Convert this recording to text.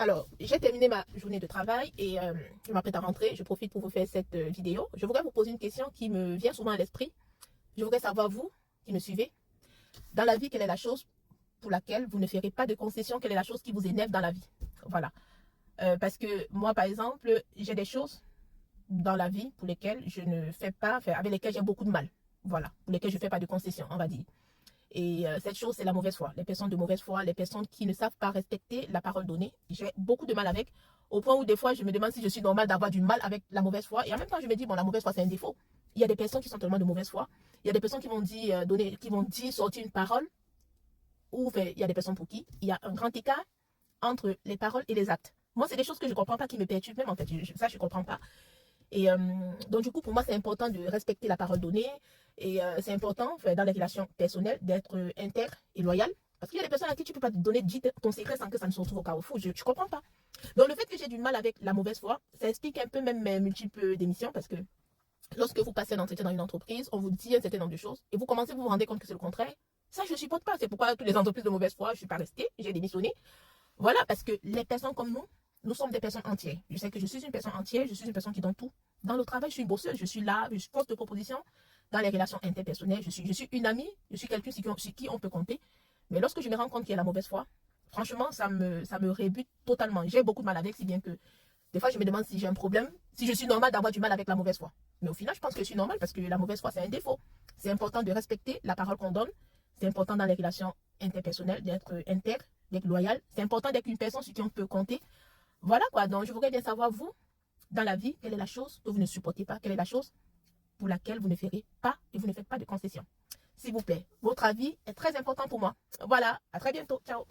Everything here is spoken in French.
Alors, j'ai terminé ma journée de travail et je m'apprête à rentrer. Je profite pour vous faire cette vidéo. Je voudrais vous poser une question qui me vient souvent à l'esprit. Je voudrais savoir, vous qui me suivez, dans la vie, quelle est la chose pour laquelle vous ne ferez pas de concession? Quelle est la chose qui vous énerve dans la vie? Voilà. Parce que moi, par exemple, j'ai des choses dans la vie pour lesquelles je ne fais pas, avec lesquelles j'ai beaucoup de mal. Voilà. Pour lesquelles je ne fais pas de concession, on va dire. Et cette chose, c'est la mauvaise foi. Les personnes de mauvaise foi, les personnes qui ne savent pas respecter la parole donnée, j'ai beaucoup de mal avec, au point où des fois, je me demande si je suis normale d'avoir du mal avec la mauvaise foi. Et en même temps, je me dis, bon, la mauvaise foi, c'est un défaut. Il y a des personnes qui sont tellement de mauvaise foi. Il y a des personnes qui vont dire, sortir une parole, ou il y a des personnes pour qui il y a un grand écart entre les paroles et les actes. Moi, c'est des choses que je ne comprends pas, qui me perturbent même, en fait. Ça, je ne comprends pas. Et donc, du coup, pour moi, c'est important de respecter la parole donnée. Et c'est important, dans les relations personnelles, d'être intègre et loyal. Parce qu'il y a des personnes à qui tu ne peux pas donner ton secret sans que ça ne se retrouve au carrefour. Je ne comprends pas. Donc, le fait que j'ai du mal avec la mauvaise foi, ça explique un peu même mes multiples démissions. Parce que lorsque vous passez un entretien dans une entreprise, on vous dit un certain nombre de choses. Et vous commencez, vous vous rendez compte que c'est le contraire. Ça, je ne supporte pas. C'est pourquoi toutes les entreprises de mauvaise foi, je ne suis pas restée. J'ai démissionné. Voilà, parce que les personnes comme nous sommes des personnes entières. Je sais que je suis une personne entière, je suis une personne qui donne tout. Dans le travail, je suis une bosseuse, je suis là, je suis force de proposition. Dans les relations interpersonnelles, je suis une amie, je suis quelqu'un sur qui on peut compter. Mais lorsque je me rends compte qu'il y a la mauvaise foi, franchement, ça me rébute totalement. J'ai beaucoup de mal avec, si bien que des fois, je me demande si j'ai un problème, si je suis normale d'avoir du mal avec la mauvaise foi. Mais au final, je pense que je suis normale parce que la mauvaise foi, c'est un défaut. C'est important de respecter la parole qu'on donne. C'est important dans les relations interpersonnelles d'être intègre, d'être loyal. C'est important d'être une personne sur qui on peut compter. Voilà quoi. Donc, je voudrais bien savoir, vous, dans la vie, quelle est la chose que vous ne supportez pas? Quelle est la chose pour laquelle vous ne ferez pas et vous ne faites pas de concessions? S'il vous plaît, votre avis est très important pour moi. Voilà, à très bientôt. Ciao.